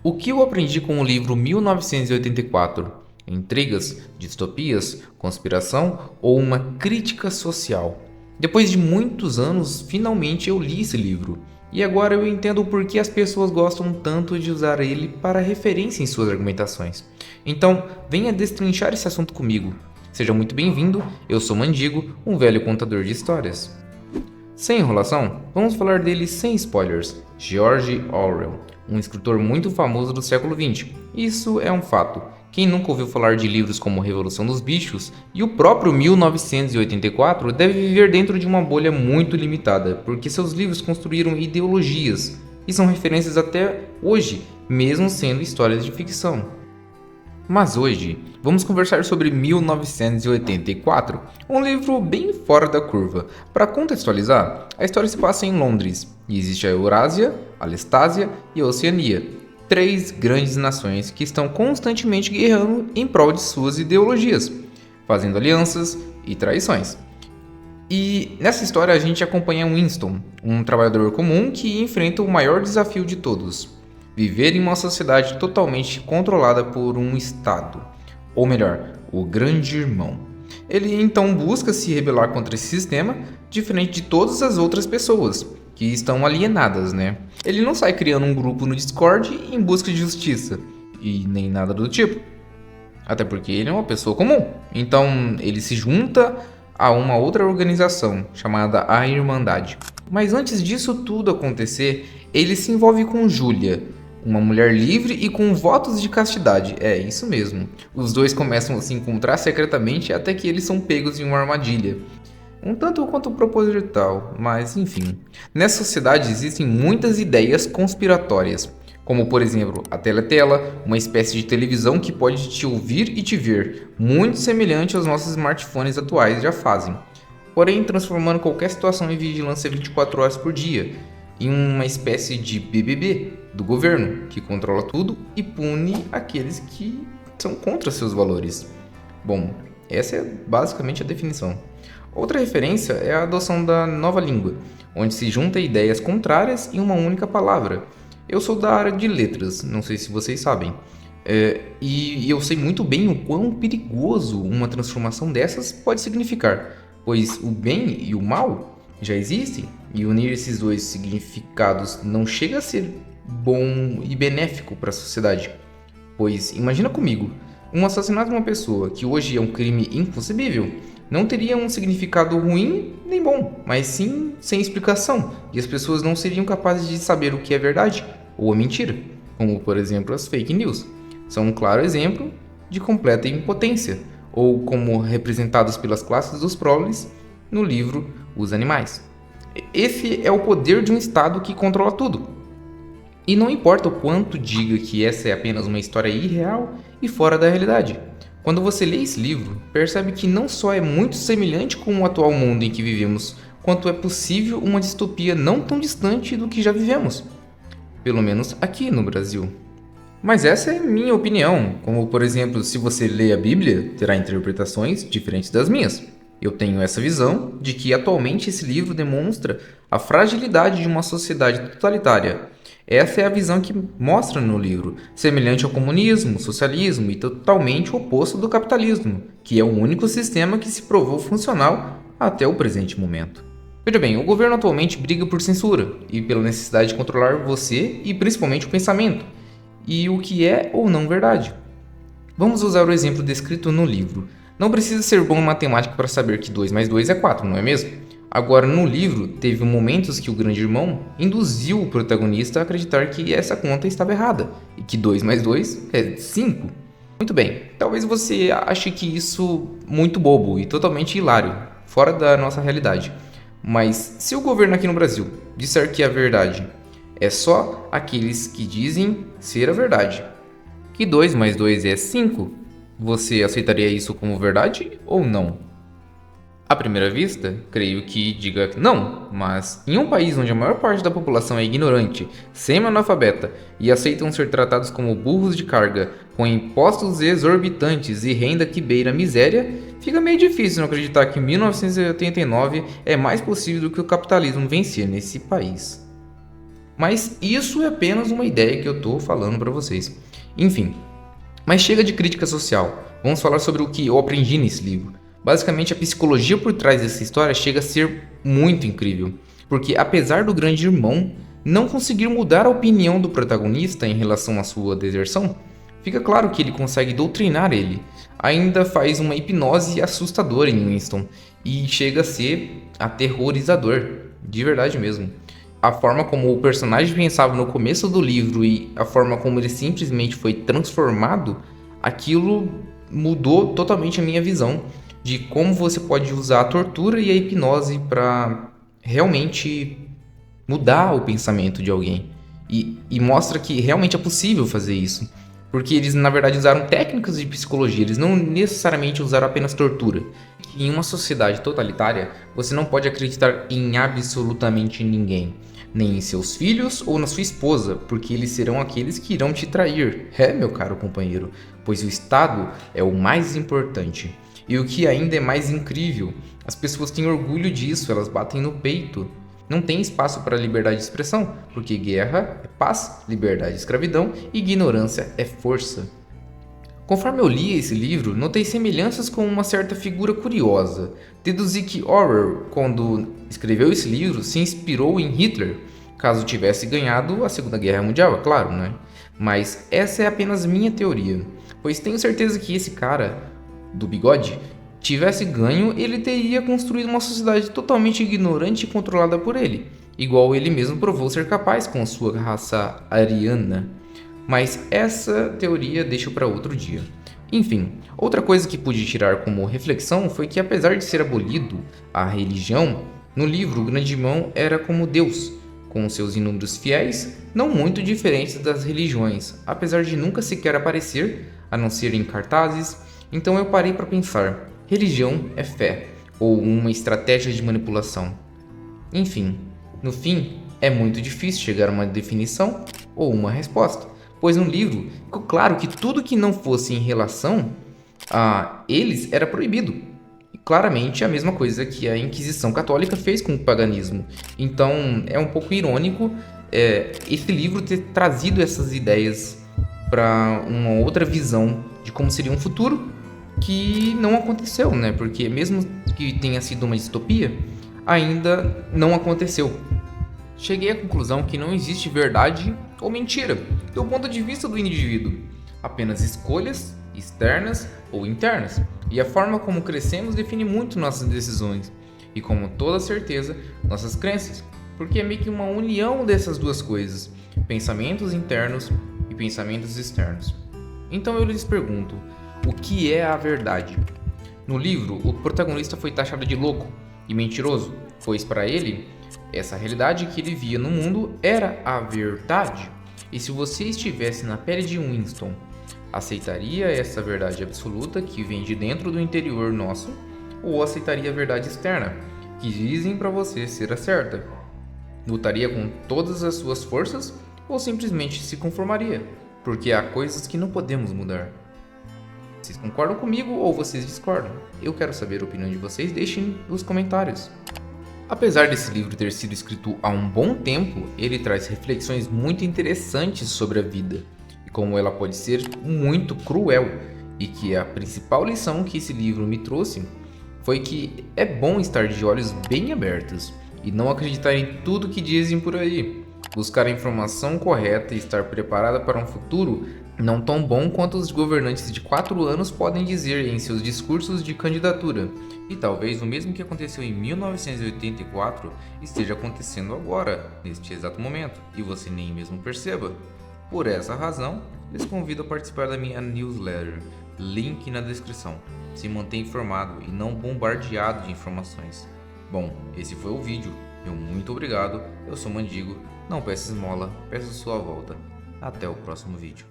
O que eu aprendi com o livro 1984? Intrigas, distopias, conspiração ou uma crítica social? Depois de muitos anos, finalmente eu li esse livro. E agora eu entendo por que as pessoas gostam tanto de usar ele para referência em suas argumentações. Então, venha destrinchar esse assunto comigo. Seja muito bem-vindo, eu sou Mandigo, um velho contador de histórias. Sem enrolação, vamos falar dele sem spoilers. George Orwell, um escritor muito famoso do século XX. Isso é um fato. Quem nunca ouviu falar de livros como Revolução dos Bichos e o próprio 1984 deve viver dentro de uma bolha muito limitada, porque seus livros construíram ideologias e são referências até hoje, mesmo sendo histórias de ficção. Mas hoje vamos conversar sobre 1984, um livro bem fora da curva. Para contextualizar, a história se passa em Londres e existe a Eurásia, a Lestásia e a Oceania, três grandes nações que estão constantemente guerreando em prol de suas ideologias, fazendo alianças e traições. E nessa história a gente acompanha Winston, um trabalhador comum que enfrenta o maior desafio de todos: viver em uma sociedade totalmente controlada por um Estado, ou melhor, o Grande Irmão. Ele então busca se rebelar contra esse sistema, diferente de todas as outras pessoas, que estão alienadas, né? Ele não sai criando um grupo no Discord em busca de justiça, e nem nada do tipo. Até porque ele é uma pessoa comum. Então ele se junta a uma outra organização, chamada a Irmandade. Mas antes disso tudo acontecer, ele se envolve com Julia, uma mulher livre e com votos de castidade. É, isso mesmo. Os dois começam a se encontrar secretamente até que eles são pegos em uma armadilha. Um tanto quanto proposital, mas enfim. Nessa sociedade existem muitas ideias conspiratórias, como por exemplo a Teletela, uma espécie de televisão que pode te ouvir e te ver, muito semelhante aos nossos smartphones atuais já fazem, porém transformando qualquer situação em vigilância 24 horas por dia, em uma espécie de BBB do governo, que controla tudo e pune aqueles que são contra seus valores. Bom, essa é basicamente a definição. Outra referência é a adoção da nova língua, onde se junta ideias contrárias em uma única palavra. Eu sou da área de letras, não sei se vocês sabem, e eu sei muito bem o quão perigoso uma transformação dessas pode significar, pois o bem e o mal já existem, e unir esses dois significados não chega a ser bom e benéfico para a sociedade. Pois imagina comigo, um assassinato de uma pessoa, que hoje é um crime inconcebível, não teria um significado ruim nem bom, mas sim sem explicação, e as pessoas não seriam capazes de saber o que é verdade ou a mentira, como por exemplo as fake news. São um claro exemplo de completa impotência, ou como representados pelas classes dos proles no livro Os Animais. Esse é o poder de um Estado que controla tudo. E não importa o quanto diga que essa é apenas uma história irreal e fora da realidade. Quando você lê esse livro, percebe que não só é muito semelhante com o atual mundo em que vivemos, quanto é possível uma distopia não tão distante do que já vivemos. Pelo menos aqui no Brasil. Mas essa é minha opinião, como por exemplo, se você lê a Bíblia, terá interpretações diferentes das minhas. Eu tenho essa visão de que atualmente esse livro demonstra a fragilidade de uma sociedade totalitária. Essa é a visão que mostra no livro, semelhante ao comunismo, socialismo e totalmente oposto do capitalismo, que é o único sistema que se provou funcional até o presente momento. Veja bem, o governo atualmente briga por censura e pela necessidade de controlar você e principalmente o pensamento, e o que é ou não verdade. Vamos usar o exemplo descrito no livro. Não precisa ser bom em matemática para saber que 2 mais 2 é 4, não é mesmo? Agora, no livro, teve momentos que o Grande Irmão induziu o protagonista a acreditar que essa conta estava errada e que 2 mais 2 é 5. Muito bem, talvez você ache que isso muito bobo e totalmente hilário, fora da nossa realidade. Mas se o governo aqui no Brasil disser que a verdade é só aqueles que dizem ser a verdade, que 2 mais 2 é 5, você aceitaria isso como verdade ou não? À primeira vista, creio que diga não, mas em um país onde a maior parte da população é ignorante, semi-analfabeta e aceitam ser tratados como burros de carga, com impostos exorbitantes e renda que beira a miséria, fica meio difícil não acreditar que 1989 é mais possível do que o capitalismo vencer nesse país. Mas isso é apenas uma ideia que eu tô falando para vocês. Enfim, mas chega de crítica social. Vamos falar sobre o que eu aprendi nesse livro. Basicamente, a psicologia por trás dessa história chega a ser muito incrível, porque apesar do grande irmão não conseguir mudar a opinião do protagonista em relação à sua deserção, fica claro que ele consegue doutrinar ele. Ainda faz uma hipnose assustadora em Winston e chega a ser aterrorizador, de verdade mesmo. A forma como o personagem pensava no começo do livro e a forma como ele simplesmente foi transformado, aquilo mudou totalmente a minha visão de como você pode usar a tortura e a hipnose para realmente mudar o pensamento de alguém. E mostra que realmente é possível fazer isso. Porque eles, na verdade, usaram técnicas de psicologia, eles não necessariamente usaram apenas tortura. Em uma sociedade totalitária, você não pode acreditar em absolutamente ninguém, nem em seus filhos ou na sua esposa, porque eles serão aqueles que irão te trair. É, meu caro companheiro, pois o Estado é o mais importante. E o que ainda é mais incrível, as pessoas têm orgulho disso, elas batem no peito. Não tem espaço para liberdade de expressão, porque guerra é paz, liberdade é escravidão e ignorância é força. Conforme eu li esse livro, notei semelhanças com uma certa figura curiosa. Deduzi que Orwell, quando escreveu esse livro, se inspirou em Hitler, caso tivesse ganhado a Segunda Guerra Mundial, é claro, né? Mas essa é apenas minha teoria, pois tenho certeza que esse cara, do bigode, tivesse ganho, ele teria construído uma sociedade totalmente ignorante e controlada por ele, igual ele mesmo provou ser capaz com sua raça ariana. Mas essa teoria deixo para outro dia. Enfim, outra coisa que pude tirar como reflexão foi que, apesar de ser abolido a religião, no livro o grande irmão era como Deus, com seus inúmeros fiéis, não muito diferentes das religiões, apesar de nunca sequer aparecer, a não ser em cartazes. Então eu parei para pensar: religião é fé ou uma estratégia de manipulação? Enfim, no fim, é muito difícil chegar a uma definição ou uma resposta, pois no livro ficou claro que tudo que não fosse em relação a eles era proibido. E claramente a mesma coisa que a Inquisição Católica fez com o paganismo. Então é um pouco irônico esse livro ter trazido essas ideias para uma outra visão de como seria um futuro que não aconteceu, né? Porque mesmo que tenha sido uma distopia, ainda não aconteceu. Cheguei à conclusão que não existe verdade ou mentira do ponto de vista do indivíduo, apenas escolhas externas ou internas, e a forma como crescemos define muito nossas decisões e, com toda certeza, nossas crenças, porque é meio que uma união dessas duas coisas, pensamentos internos e pensamentos externos. Então eu lhes pergunto: o que é a verdade? No livro, o protagonista foi taxado de louco e mentiroso, pois para ele, essa realidade que ele via no mundo era a verdade. E se você estivesse na pele de Winston, aceitaria essa verdade absoluta que vem de dentro do interior nosso, ou aceitaria a verdade externa, que dizem para você ser a certa? Lutaria com todas as suas forças ou simplesmente se conformaria? Porque há coisas que não podemos mudar. Vocês concordam comigo ou vocês discordam? Eu quero saber a opinião de vocês, deixem nos comentários. Apesar desse livro ter sido escrito há um bom tempo, ele traz reflexões muito interessantes sobre a vida e como ela pode ser muito cruel, e que a principal lição que esse livro me trouxe foi que é bom estar de olhos bem abertos e não acreditar em tudo que dizem por aí. Buscar a informação correta e estar preparada para um futuro não tão bom quanto os governantes de 4 anos podem dizer em seus discursos de candidatura. E talvez o mesmo que aconteceu em 1984 esteja acontecendo agora, neste exato momento, e você nem mesmo perceba. Por essa razão, les convido a participar da minha newsletter, link na descrição. Se mantenha informado e não bombardeado de informações. Bom, esse foi o vídeo. Meu muito obrigado, eu sou Mandigo, não peça esmola, peço sua volta. Até o próximo vídeo.